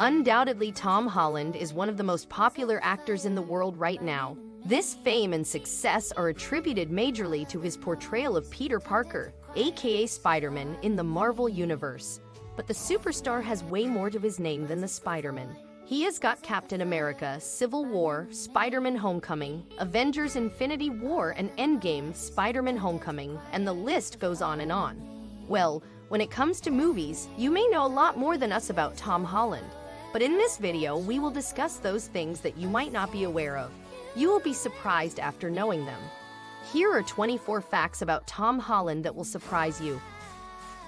Undoubtedly, Tom Holland is one of the most popular actors in the world right now. This fame and success are attributed majorly to his portrayal of Peter Parker, aka Spider-Man, in the Marvel Universe. But the superstar has way more to his name than the Spider-Man. He has got Captain America, Civil War, Spider-Man Homecoming, Avengers Infinity War, and Endgame, Spider-Man Homecoming, and the list goes on and on. Well, when it comes to movies, you may know a lot more than us about Tom Holland. But in this video, we will discuss those things that you might not be aware of. You will be surprised after knowing them. Here are 24 facts about Tom Holland that will surprise you.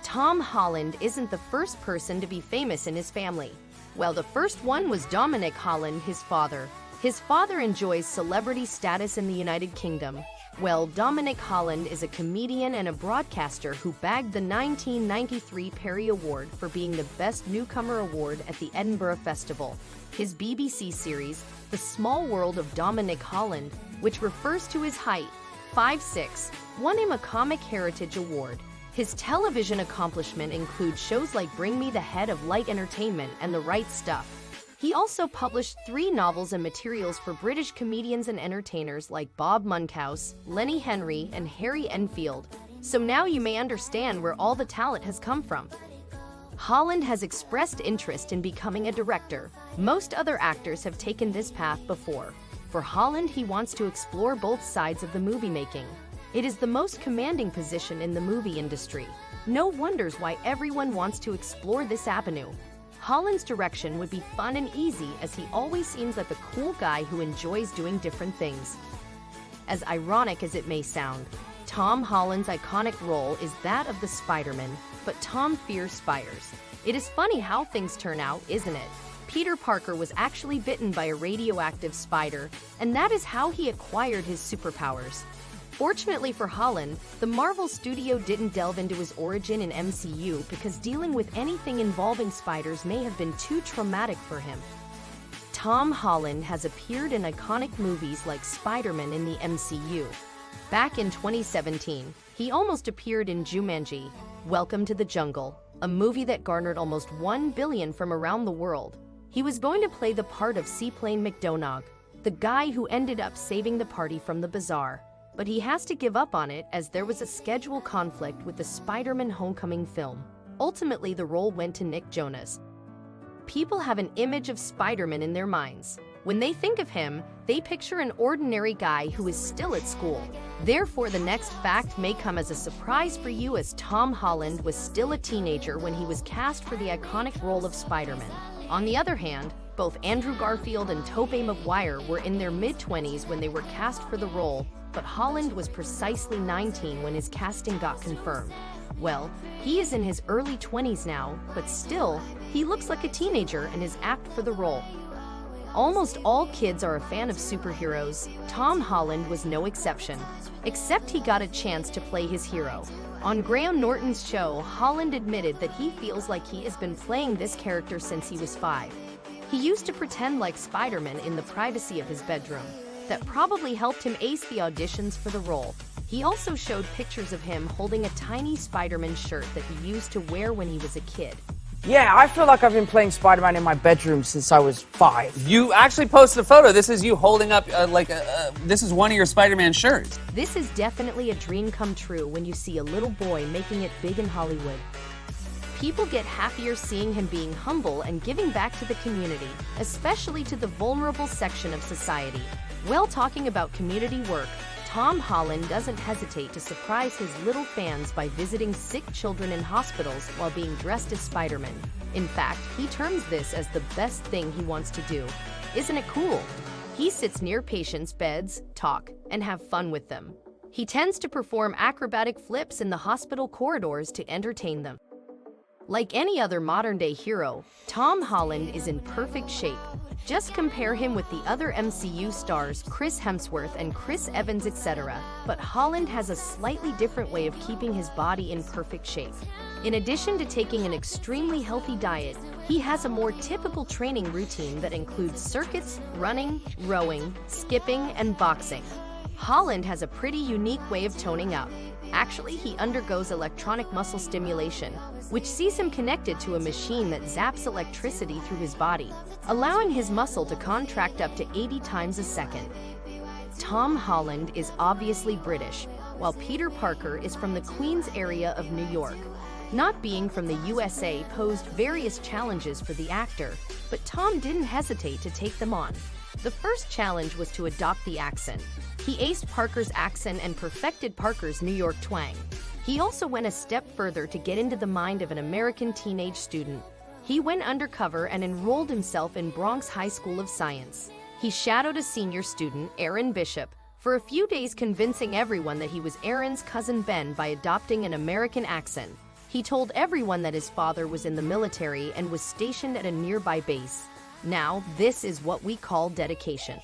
Tom Holland isn't the first person to be famous in his family. Well, the first one was Dominic Holland, his father. His father enjoys celebrity status in the United Kingdom. Well, Dominic Holland is a comedian and a broadcaster who bagged the 1993 Perry Award for being the Best Newcomer Award at the Edinburgh Festival. His BBC series, The Small World of Dominic Holland, which refers to his height, 5'6", won him a Comic Heritage Award. His television accomplishment includes shows like Bring Me the Head of Light Entertainment and The Right Stuff. He also published 3 novels and materials for British comedians and entertainers like Bob Monkhouse, Lenny Henry, and Harry Enfield. So now you may understand where all the talent has come from. Holland has expressed interest in becoming a director. Most other actors have taken this path before. For Holland, he wants to explore both sides of the movie making. It is the most commanding position in the movie industry. No wonders why everyone wants to explore this avenue. Holland's direction would be fun and easy, as he always seems like a cool guy who enjoys doing different things. As ironic as it may sound, Tom Holland's iconic role is that of the Spider-Man, but Tom fears spiders. It is funny how things turn out, isn't it? Peter Parker was actually bitten by a radioactive spider, and that is how he acquired his superpowers. Fortunately for Holland, the Marvel studio didn't delve into his origin in MCU because dealing with anything involving spiders may have been too traumatic for him. Tom Holland has appeared in iconic movies like Spider-Man in the MCU. Back in 2017, he almost appeared in Jumanji, Welcome to the Jungle, a movie that garnered almost $1 billion from around the world. He was going to play the part of Seaplane McDonagh, the guy who ended up saving the party from the bazaar. But he has to give up on it as there was a schedule conflict with the Spider-Man Homecoming film. Ultimately, the role went to Nick Jonas. People have an image of Spider-Man in their minds. When they think of him, they picture an ordinary guy who is still at school. Therefore, the next fact may come as a surprise for you, as Tom Holland was still a teenager when he was cast for the iconic role of Spider-Man. On the other hand, both Andrew Garfield and Tobey Maguire were in their mid-20s when they were cast for the role, but Holland was precisely 19 when his casting got confirmed. Well, he is in his early 20s now, but still, he looks like a teenager and is apt for the role. Almost all kids are a fan of superheroes. Tom Holland was no exception, except he got a chance to play his hero. On Graham Norton's show, Holland admitted that he feels like he has been playing this character since he was 5. He used to pretend like Spider-Man in the privacy of his bedroom. That probably helped him ace the auditions for the role. He also showed pictures of him holding a tiny Spider-Man shirt that he used to wear when he was a kid. Yeah, I feel like I've been playing Spider-Man in my bedroom since I was 5. You actually posted a photo. This is you holding up this is one of your Spider-Man shirts. This is definitely a dream come true when you see a little boy making it big in Hollywood. People get happier seeing him being humble and giving back to the community, especially to the vulnerable section of society. While talking about community work, Tom Holland doesn't hesitate to surprise his little fans by visiting sick children in hospitals while being dressed as Spider-Man. In fact, he terms this as the best thing he wants to do. Isn't it cool? He sits near patients' beds, talk, and have fun with them. He tends to perform acrobatic flips in the hospital corridors to entertain them. Like any other modern-day hero, Tom Holland is in perfect shape. Just compare him with the other MCU stars Chris Hemsworth and Chris Evans, etc. But Holland has a slightly different way of keeping his body in perfect shape. In addition to taking an extremely healthy diet, he has a more typical training routine that includes circuits, running, rowing, skipping, and boxing. Holland has a pretty unique way of toning up. Actually, he undergoes electronic muscle stimulation, which sees him connected to a machine that zaps electricity through his body, allowing his muscle to contract up to 80 times a second. Tom Holland is obviously British, while Peter Parker is from the Queens area of New York. Not being from the USA posed various challenges for the actor, but Tom didn't hesitate to take them on. The first challenge was to adopt the accent. He aced Parker's accent and perfected Parker's New York twang. He also went a step further to get into the mind of an American teenage student. He went undercover and enrolled himself in Bronx High School of Science. He shadowed a senior student, Aaron Bishop, for a few days, convincing everyone that he was Aaron's cousin Ben by adopting an American accent. He told everyone that his father was in the military and was stationed at a nearby base. Now, this is what we call dedication.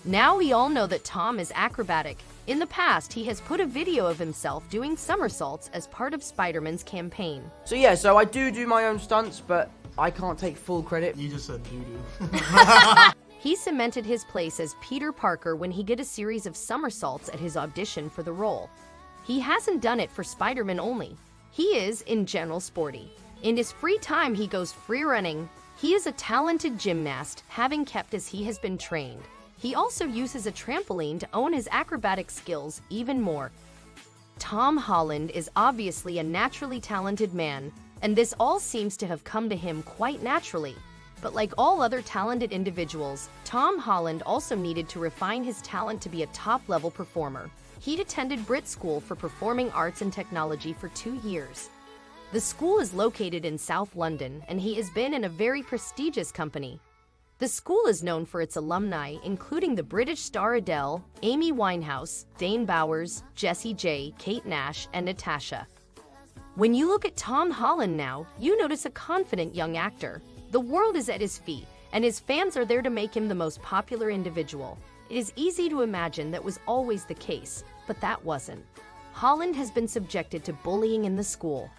Now we all know that Tom is acrobatic. In the past, he has put a video of himself doing somersaults as part of Spider-Man's campaign. So yeah, so I do my own stunts, but I can't take full credit. You just said doo-doo. He cemented his place as Peter Parker when he did a series of somersaults at his audition for the role. He hasn't done it for Spider-Man only. He is, in general, sporty. In his free time, he goes free running. He is a talented gymnast, having kept as he has been trained. He also uses a trampoline to own his acrobatic skills even more. Tom Holland is obviously a naturally talented man, and this all seems to have come to him quite naturally. But like all other talented individuals, Tom Holland also needed to refine his talent to be a top-level performer. He attended Brit School for Performing Arts and Technology for 2 years. The school is located in South London, and he has been in a very prestigious company. The school is known for its alumni, including the British star Adele, Amy Winehouse, Dane Bowers, Jessie J, Kate Nash, and Natasha. When you look at Tom Holland now, you notice a confident young actor. The world is at his feet, and his fans are there to make him the most popular individual. It is easy to imagine that was always the case, but that wasn't. Holland has been subjected to bullying in the school,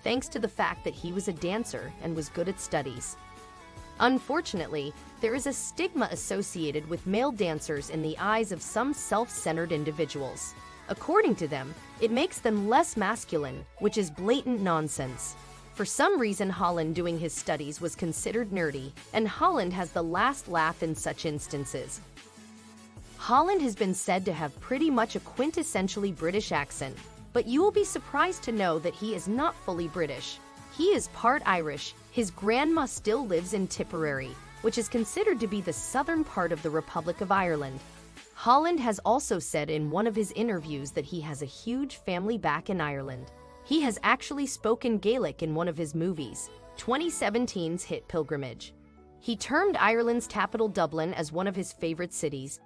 thanks to the fact that he was a dancer and was good at studies. Unfortunately, there is a stigma associated with male dancers in the eyes of some self-centered individuals. According to them, it makes them less masculine, which is blatant nonsense. For some reason, Holland doing his studies was considered nerdy, and Holland has the last laugh in such instances. Holland has been said to have pretty much a quintessentially British accent, but you will be surprised to know that he is not fully British. He is part Irish. His grandma still lives in Tipperary, which is considered to be the southern part of the Republic of Ireland. Holland has also said in one of his interviews that he has a huge family back in Ireland. He has actually spoken Gaelic in one of his movies, 2017's hit Pilgrimage. He termed Ireland's capital Dublin as one of his favorite cities.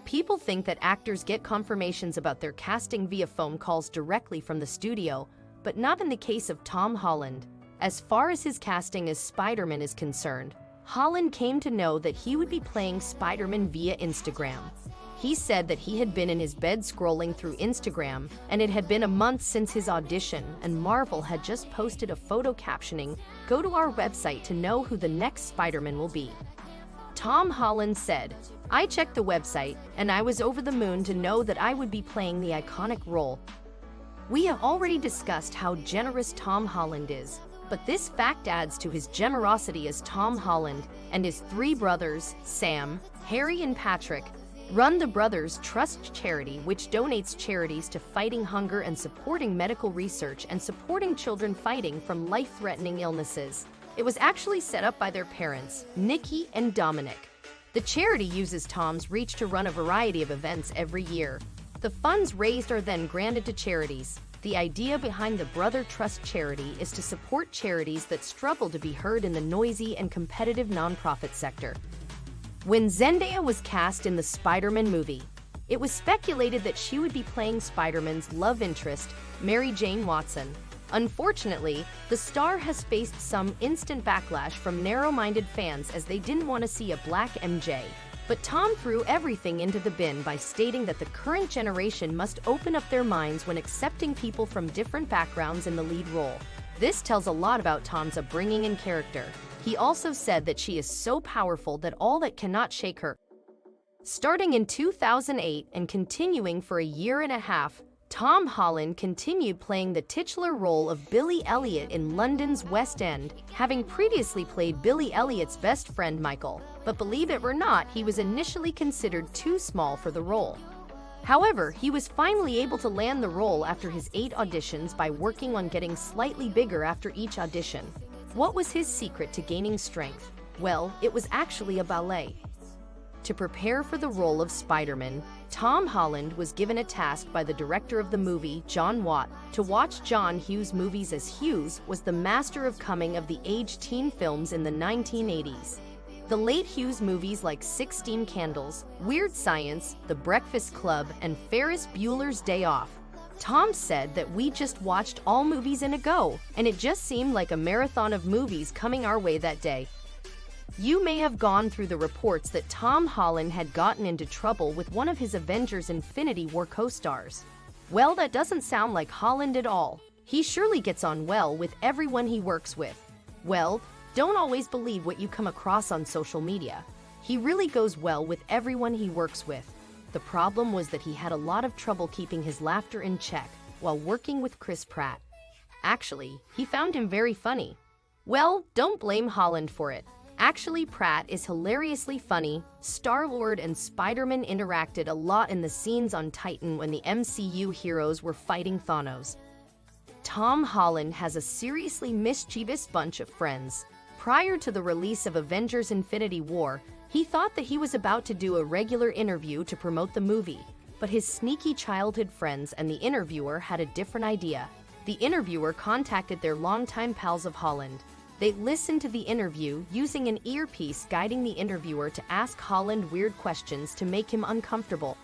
People think that actors get confirmations about their casting via phone calls directly from the studio, but not in the case of Tom Holland. As far as his casting as Spider-Man is concerned, Holland came to know that he would be playing Spider-Man via Instagram. He said that he had been in his bed scrolling through Instagram, and it had been a month since his audition, and Marvel had just posted a photo captioning, "Go to our website to know who the next Spider-Man will be." Tom Holland said, "I checked the website, and I was over the moon to know that I would be playing the iconic role." We have already discussed how generous Tom Holland is, but this fact adds to his generosity as Tom Holland and his 3 brothers, Sam, Harry, and Patrick, run the Brothers Trust charity, which donates charities to fighting hunger and supporting medical research and supporting children fighting from life-threatening illnesses. It was actually set up by their parents, Nikki and Dominic. The charity uses Tom's reach to run a variety of events every year. The funds raised are then granted to charities. The idea behind the Brother Trust charity is to support charities that struggle to be heard in the noisy and competitive nonprofit sector. When Zendaya was cast in the Spider-Man movie, it was speculated that she would be playing Spider-Man's love interest, Mary Jane Watson. Unfortunately, the star has faced some instant backlash from narrow-minded fans as they didn't want to see a black MJ. But Tom threw everything into the bin by stating that the current generation must open up their minds when accepting people from different backgrounds in the lead role. This tells a lot about Tom's upbringing and character. He also said that she is so powerful that all that cannot shake her. Starting in 2008 and continuing for a year and a half, Tom Holland continued playing the titular role of Billy Elliot in London's West End, having previously played Billy Elliot's best friend Michael. But believe it or not, he was initially considered too small for the role. However, he was finally able to land the role after his 8 auditions by working on getting slightly bigger after each audition. What was his secret to gaining strength? Well, it was actually a ballet. To prepare for the role of Spider-Man, Tom Holland was given a task by the director of the movie, John Watt, to watch John Hughes movies, as Hughes was the master of coming-of-the-age teen films in the 1980s. The late Hughes movies like 16 Candles, Weird Science, The Breakfast Club, and Ferris Bueller's Day Off. Tom said that we just watched all movies in a go, and it just seemed like a marathon of movies coming our way that day. You may have gone through the reports that Tom Holland had gotten into trouble with one of his Avengers Infinity War co-stars. Well, that doesn't sound like Holland at all. He surely gets on well with everyone he works with. Well, don't always believe what you come across on social media. He really goes well with everyone he works with. The problem was that he had a lot of trouble keeping his laughter in check while working with Chris Pratt. Actually, he found him very funny. Well, don't blame Holland for it. Actually, Pratt is hilariously funny. Star-Lord and Spider-Man interacted a lot in the scenes on Titan when the MCU heroes were fighting Thanos. Tom Holland has a seriously mischievous bunch of friends. Prior to the release of Avengers Infinity War, he thought that he was about to do a regular interview to promote the movie, but his sneaky childhood friends and the interviewer had a different idea. The interviewer contacted their longtime pals of Holland. They listened to the interview using an earpiece, guiding the interviewer to ask Holland weird questions to make him uncomfortable.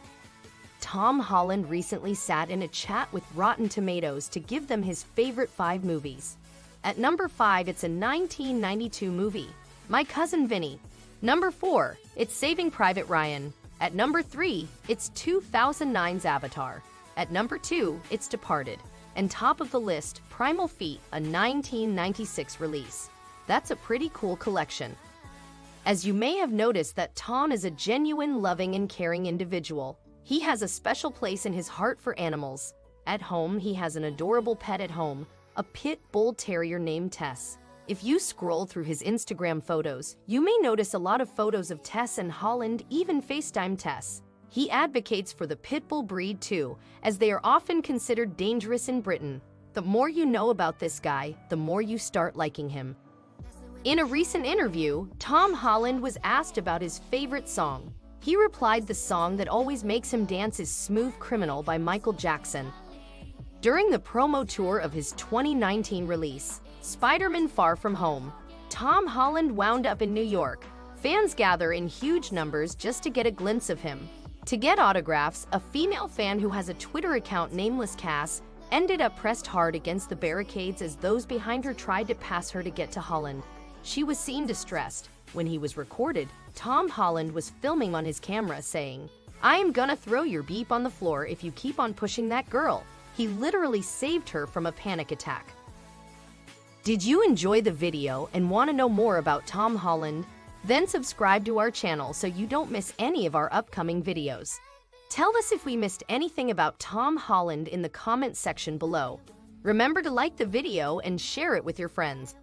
Tom Holland recently sat in a chat with Rotten Tomatoes to give them his favorite 5 movies. At number 5, it's a 1992 movie, My Cousin Vinny. Number 4, it's Saving Private Ryan. At number 3, it's 2009's Avatar. At number 2, it's Departed. And top of the list, Primal Feet, a 1996 release. That's a pretty cool collection. As you may have noticed, that Tom is a genuine, loving, and caring individual. He has a special place in his heart for animals. At home, he has an adorable pet at home, a pit bull terrier named Tess. If you scroll through his Instagram photos, you may notice a lot of photos of Tess and Holland, even FaceTime Tess. He advocates for the pit bull breed too, as they are often considered dangerous in Britain. The more you know about this guy, the more you start liking him. In a recent interview, Tom Holland was asked about his favorite song. He replied, "The song that always makes him dance is Smooth Criminal by Michael Jackson." During the promo tour of his 2019 release, Spider-Man Far From Home, Tom Holland wound up in New York. Fans gather in huge numbers just to get a glimpse of him. To get autographs, a female fan who has a Twitter account, Nameless Cass, ended up pressed hard against the barricades as those behind her tried to pass her to get to Holland. She was seen distressed. When he was recorded, Tom Holland was filming on his camera saying, "I am gonna throw your beep on the floor if you keep on pushing that girl." He literally saved her from a panic attack. Did you enjoy the video and want to know more about Tom Holland? Then subscribe to our channel so you don't miss any of our upcoming videos. Tell us if we missed anything about Tom Holland in the comment section below. Remember to like the video and share it with your friends.